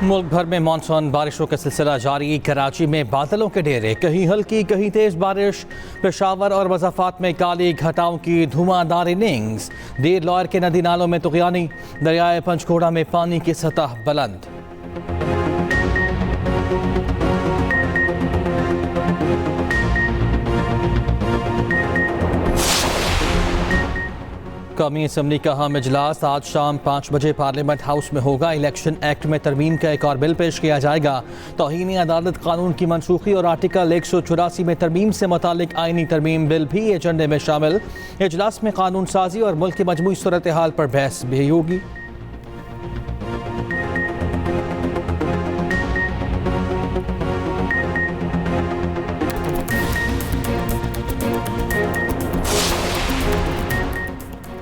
मुल्क भर में मानसून बारिशों का सिलसिला जारी। कराची में बादलों के डेरे, कहीं हल्की कहीं तेज बारिश। पेशावर और मज़ाफ़ात में काली घटाओं की धुआंधार इनिंग्स। देर लॉयर के नदी नालों में तुग़यानी। दरियाए पंचकोड़ा में पानी की सतह बुलंद। कौमी असम्बली का अहम इजलास आज शाम 5 बजे पार्लियामेंट हाउस में होगा। इलेक्शन एक्ट में तरमीम का एक और बिल पेश किया जाएगा। तौहीन अदालत कानून की मनसूखी और आर्टिकल 184 में तरमीम से मुतालिक आइनी तरमीम बिल भी एजेंडे में शामिल। इजलास में कानून साजी और मुल्क की मजमूई सूरत हाल पर बहस भी होगी।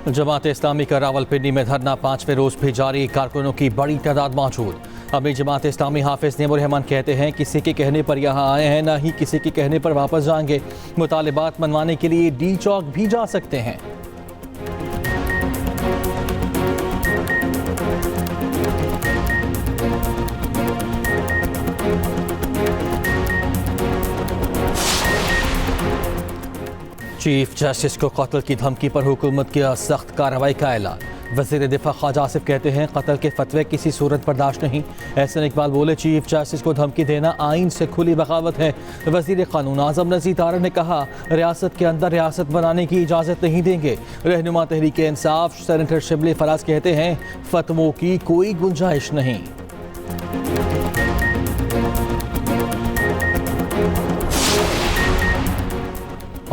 जमात इस्लामी का रावलपिंडी में धरना 5वें रोज भी जारी। कारकुनों की बड़ी तादाद मौजूद। अभी जमात इस्लामी हाफिज नेमुर रहमान कहते हैं किसी के कहने पर यहाँ आए हैं, ना ही किसी के कहने पर वापस जाएंगे। मुतालिबात मनवाने के लिए डी चौक भी जा सकते हैं। चीफ जस्टिस को कत्ल की धमकी पर हुकूमत की सख्त कार्रवाई का ऐलान। वज़ीर दिफा ख्वाजा आसिफ कहते हैं कत्ल के फतवे किसी सूरत बर्दाश्त नहीं। एहसन इकबाल बोले चीफ जस्टिस को धमकी देना आइन से खुली बगावत है। वज़ीर कानून आज़म नज़ीर तारड़ ने कहा रियासत के अंदर रियासत बनाने की इजाज़त नहीं देंगे। रहनुमा तहरीक इंसाफ सेनेटर शिबली फराज कहते हैं फतवों की कोई गुंजाइश नहीं।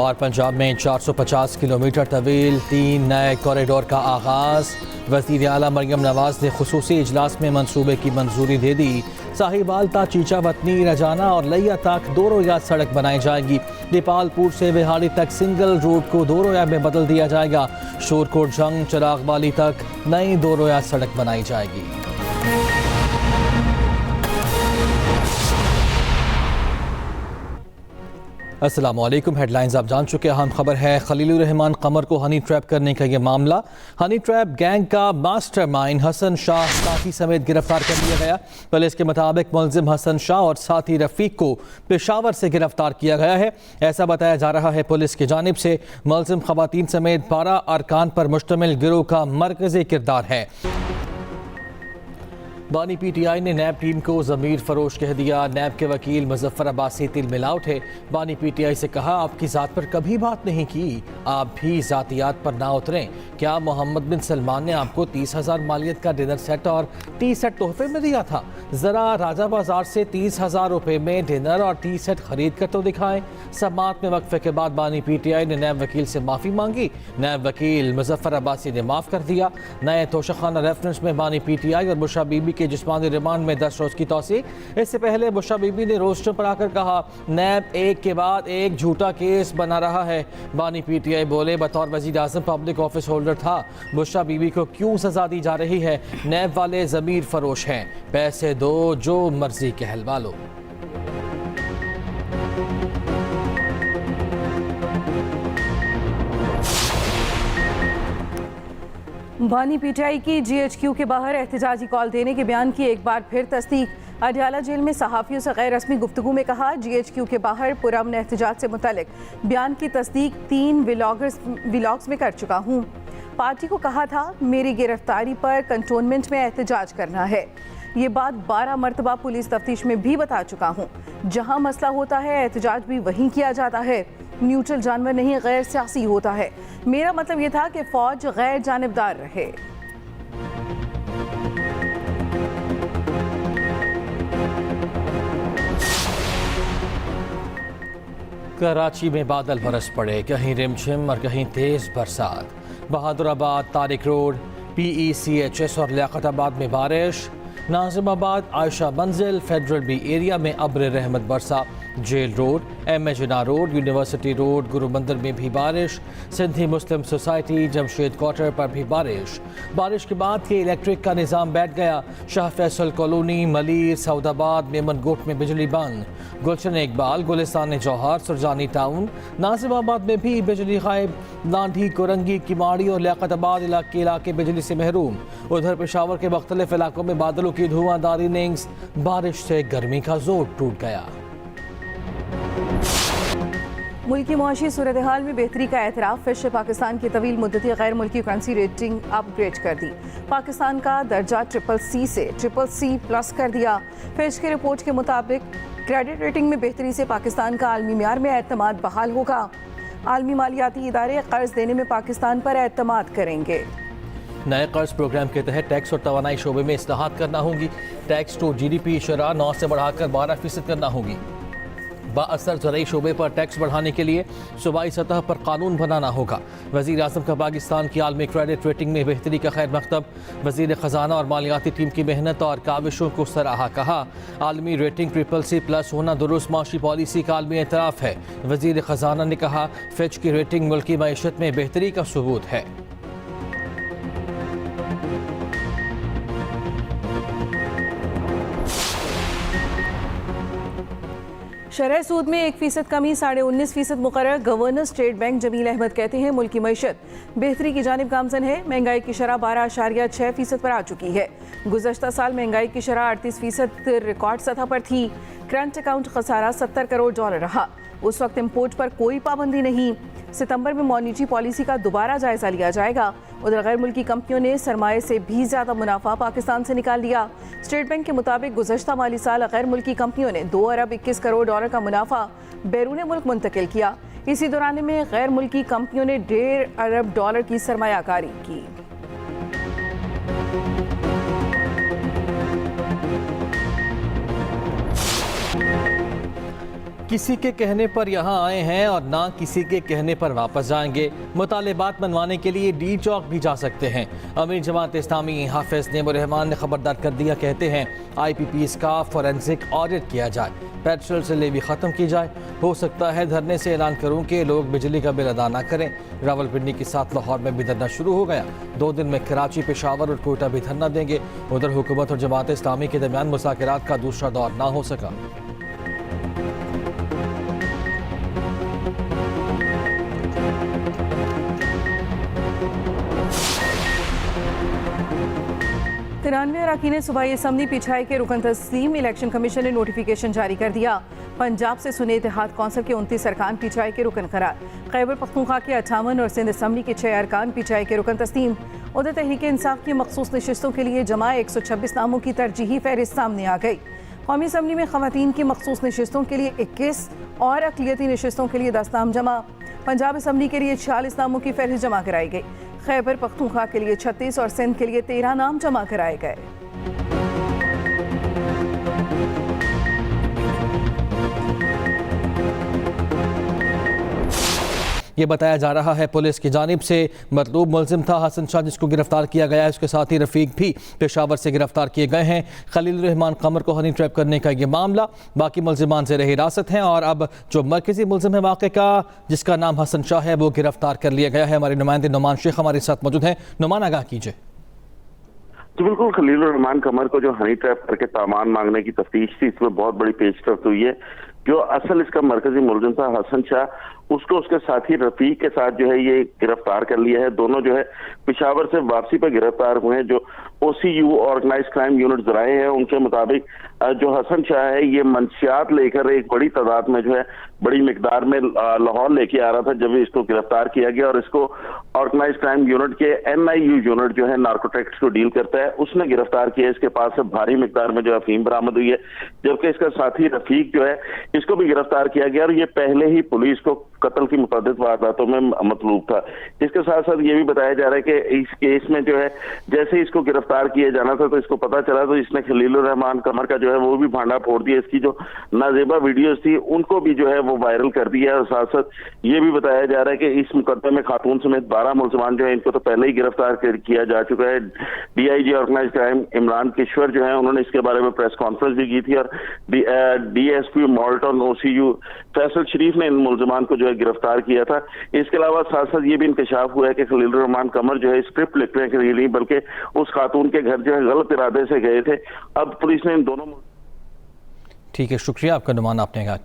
और पंजाब में 450 किलोमीटर तवील 3 नए कॉरिडोर का आगाज़। वज़ीर आला मरियम नवाज ने खुसूसी इजलास में मंसूबे की मंजूरी दे दी। साहिबाल ता चीचा वतनी रजाना और लैया तक 2 रोया सड़क बनाई जाएगी। दीपालपुर से विहाड़ी तक सिंगल रोड को 2 रोया में बदल दिया जाएगा। शोरकोट जंग चिराग वाली तक नई 2 रोया सड़क बनाई जाएगी। अस्सलामुअलैकुम। हेडलाइंस आप जान चुके हैं। अहम खबर है खलीलुर रहमान कमर को हनी ट्रैप करने का ये मामला। हनी ट्रैप गैंग का मास्टरमाइंड हसन शाह साथी समेत गिरफ्तार कर लिया गया। पुलिस के मुताबिक मुलजिम हसन शाह और साथी रफीक को पेशावर से गिरफ्तार किया गया है। ऐसा बताया जा रहा है पुलिस की जानिब से। मुलजिम खवातीन समेत 12 अरकान पर मुश्तमिल गिरोह का मरकजी किरदार है। बानी पीटीआई ने नैब टीम को ज़मीर फरोश कह दिया। नैब के वकील मुजफ्फर अब्बास से तिल मिला उठे। बानी पीटीआई से कहा आपकी ज़ात पर कभी बात नहीं की, आप भी ज़ातियात पर ना उतरें। क्या मोहम्मद बिन सलमान ने आपको 30,000 मालियत का डिनर सेट और टी सेट तोहफे में दिया था? ज़रा राजा बाजार से 30,000 रुपये में डिनर और टी सेट खरीद कर तो दिखाएं। समात में वक्फे के बाद बानी पीटीआई ने नैब वकील से माफ़ी मांगी। नैब वकील मुजफ्फर अब्बासी ने माफ़ कर दिया। नए तोशाखाना रेफरेंस में बानी पीटीआई और बुशरा बीबी के जिस्मानी रिमांड में 10 रोज की तौसी। इससे पहले बुशरा बीबी ने रोस्टर पर आकर कहा नैब एक के बाद एक झूठा केस बना रहा है। बानी पीटीआई बोले बतौर वजीर आज़म पब्लिक ऑफिस होल्डर था, बुशरा बीबी को क्यों सजा दी जा रही है? नैब वाले ज़मीर फरोश हैं, पैसे दो जो मर्जी कहलवा लो। बानी पीटीआई की जीएचक्यू के बाहर एहतजाजी कॉल देने के बयान की एक बार फिर तस्दीक। अडयाला जेल में सहाफ़ियों से गैर रस्मी गुफ्तगू में कहा जीएचक्यू के बाहर पुरअमन एहतजाज से मुतल्लिक बयान की तस्दीक 3 व्लॉग्स में कर चुका हूँ। पार्टी को कहा था मेरी गिरफ्तारी पर कंटोनमेंट में एहतजाज करना है। ये बात 12 मरतबा पुलिस तफ्तीश में भी बता चुका हूँ। जहाँ मसला होता है एहतजाज भी वहीं किया जाता है। न्यूट्रल जानवर नहीं गैर सियासी होता है। मेरा मतलब ये था कि फौज गैर जानिबदार रहे। कराची में बादल बरस पड़े, कहीं रिमझिम और कहीं तेज बरसात। बहादुराबाद, तारिक रोड, PECHS और लियाकताबाद में बारिश। नाजिमाबाद, आयशा मंजिल, फेडरल बी एरिया में अब्र रहमत बरसा। Jail Road, M.A. Jinnah Road, University Road, Guru Mandir में भी बारिश। सिंधी मुस्लिम सोसाइटी, जमशेद क्वार्टर पर भी बारिश के बाद के इलेक्ट्रिक का निज़ाम बैठ गया। शाह फैसल कॉलोनी, मलीर, सऊदाबाद, मेमनगोट में बिजली बंद। गुलशन इकबाल, गुलिस्तान जौहर, सुरजानी टाउन, नाजिमाबाद में भी बिजली गायब। लांढी, कोरंगी, किमाड़ी और लियाकताबाद इलाके बिजली से महरूम। उधर पेशावर के मुख्तलिफ इलाकों में बादलों की धुआंधारी नेंग्स, बारिश से गर्मी का जोर टूट गया। मुल्क की मुआशी सूरत हाल में बेहतरी का एतराफ़। फिश ने पाकिस्तान की तवील मुद्दती गैर मुल्की करेंसी रेटिंग अपग्रेड कर दी। पाकिस्तान का दर्जा CCC से CCC+ कर दिया। फिश की रिपोर्ट के मुताबिक क्रेडिट रेटिंग में बेहतरी से पाकिस्तान का आलमी मियार में एतमाद बहाल होगा। आलमी मालियाती इदारे कर्ज देने में पाकिस्तान पर एतमाद करेंगे। नए कर्ज प्रोग्राम के तहत टैक्स और तवानाई शोबे में इस्लाहात करना होगी। टैक्स टू GDP शरह 9 से बढ़ाकर 12% करना होगी। बाअसर ज़रई शोबे पर टैक्स बढ़ाने के लिए सूबाई सतह पर कानून बनाना होगा। वज़ीर आज़म का पाकिस्तान की आलमी क्रेडिट रेटिंग में बेहतरी का खैर मकतब। वज़ीर ख़जाना और मालियाती टीम की मेहनत और काविशों को सराहा। कहा, आलमी रेटिंग CCC+ होना दुरुस्त माशी पॉलिसी का आलमी एतराफ़ है। वज़ीर ख़जाना ने कहा, फिच की रेटिंग मुल्क की मईशत में बेहतरी का सबूत है। शरह सूद में 1% कमी, 19.5% मुकर्रर। Governor State Bank Jamil Ahmed कहते हैं मुल्क की मईशत बेहतरी की जानिब गामजन है। महंगाई की शरह 12.6% पर आ चुकी है। गुज़श्ता साल महंगाई की शरह 38% रिकॉर्ड सतह पर थी। करंट अकाउंट खसारा $70 करोड़ रहा। उस वक्त इम्पोर्ट पर कोई पाबंदी नहीं। सितंबर में मॉनिटरी पॉलिसी का दोबारा जायजा लिया जाएगा। उधर गैर मुल्की कंपनियों ने सरमाए से भी ज्यादा मुनाफा पाकिस्तान से निकाल लिया। स्टेट बैंक के मुताबिक गुज़श्ता माली साल गैर मुल्की कंपनियों ने $2 अरब 21 करोड़ का मुनाफा बैरून मुल्क मुंतकिल किया। इसी दौरान में गैर मुल्की कंपनियों ने $1.5 अरब की सरमायाकारी की। किसी के कहने पर यहाँ आए हैं और ना किसी के कहने पर वापस जाएंगे। मुतालिबात मनवाने के लिए डी चौक भी जा सकते हैं। अमीर जमात इस्लामी हाफिज नेमुर्रहमान ने खबरदार कर दिया। कहते हैं IPPs का फॉरेंसिक ऑडिट किया जाए, पेट्रोल से लेवी ख़त्म की जाए। हो सकता है धरने से ऐलान करूँ कि लोग बिजली का बिल अदा ना करें। रावलपिंडी के साथ लाहौर में भी धरना शुरू हो गया। 2 दिन में कराची, पेशावर और कोयटा भी धरना देंगे। उधर हुकूमत और जमात इस्लामी के दरमियान मुज़ाकरात का दूसरा दौर ना हो सका। तिरानवे अरकान सूबाई असम्बली पिछाई के रुकन तस्लीम। इलेक्शन कमीशन ने नोटिफिकेशन जारी कर दिया। पंजाब से सुन्नी इत्तेहाद कौंसिल के 29 अरकान पिछाई के रुकन करार। खैबर पख्तूनख्वा के 58 और सिंध असम्बली के 6 अरकान पिछाई के रुकन तस्लीम। उधर तहरीक इंसाफ की मखसूस नशिस्तों के लिए जमा 126 नामों की तरजीही फहरिस्त सामने आ गई। कौमी असम्बली में खवातीन की मखसूस नशिस्तों के लिए 21 और अक़लियती नशिस्तों के लिए 10 नाम जमा। पंजाब असम्बली के लिए 46 नामों की फहरिस्त जमा कराई गई। खैबर पख्तूनख्वा के लिए 36 और सिंध के लिए 13 नाम जमा कराए गए। ये बताया जा रहा है पुलिस की जानिब से मतलूब मुलजिम था हसन शाह, जिसको गिरफ्तार किया गया है। उसके साथ ही रफीक भी पेशावर से गिरफ्तार किए गए हैं। खलील रहमान कमर को हनी ट्रैप करने का ये मामला। बाकी मुलजिमान ज़ेर हिरासत हैं और अब जो मरकजी मुलजिम है वाक़े का, जिसका नाम हसन शाह है, वो गिरफ्तार कर लिया गया है। हमारे नुमाइंदे नुमान शेख हमारे साथ मौजूद हैं। नुमान, आगाह कीजिए। जी बिल्कुल, खलील रहमान कमर को जो हनी ट्रैप करके सामान मांगने की तफ्तीश थी, इसमें बहुत बड़ी पेशरफ्त हुई है। जो असल इसका मरकजी मुलजिम था हसन शाह, उसको उसके साथी रफीक के साथ जो है ये गिरफ्तार कर लिया है। दोनों जो है पेशावर से वापसी पर गिरफ्तार हुए हैं। जो OCU ऑर्गेनाइज क्राइम यूनिट जराए हैं, उनके मुताबिक जो हसन शाह है ये मंशियात लेकर एक बड़ी तादाद में जो है बड़ी मिकदार में लाहौर लेके आ रहा था जब इसको गिरफ्तार किया गया। और इसको ऑर्गेनाइज क्राइम यूनिट के NIU यूनिट जो है नार्कोटिक्स को डील करता है, उसने गिरफ्तार किया। इसके पास से भारी मिकदार में जो अफीम बरामद हुई है, जबकि इसका साथी रफीक जो है इसको भी गिरफ्तार किया गया। और ये पहले ही पुलिस को कत्ल की मुतअद्दिद वारदातों में मतलूब था। इसके साथ साथ ये भी बताया जा रहा है कि इस केस में जो है जैसे ही इसको गिरफ्तार किया जाना था तो इसको पता चला तो इसने खलीलुर रहमान कमर का जो है वो भी भांडा फोड़ दिया। इसकी जो नाजेबा वीडियोस थी उनको भी जो है वो वायरल कर दिया। और साथ साथ ये भी बताया जा रहा है कि इस मुकदमे में खातून समेत 12 मुलजमान जो है इनको तो पहले ही गिरफ्तार किया जा चुका है। DIG organise crime Imran Kishwar जो है उन्होंने इसके बारे में प्रेस कॉन्फ्रेंस भी की थी और डीएसपी मॉल्टन ओसीयू फैसल शरीफ ने इन मुलजमान को जो है गिरफ्तार किया था। इसके अलावा साथ साथ ये भी इंकशाफ हुआ है कि खलीलुर रहमान कमर जो है स्क्रिप्ट लिखने के लिए नहीं बल्कि उस खातून के घर जो है गलत इरादे से गए थे। अब पुलिस ने इन दोनों ठीक है, शुक्रिया आपका नुमान, आपने कहा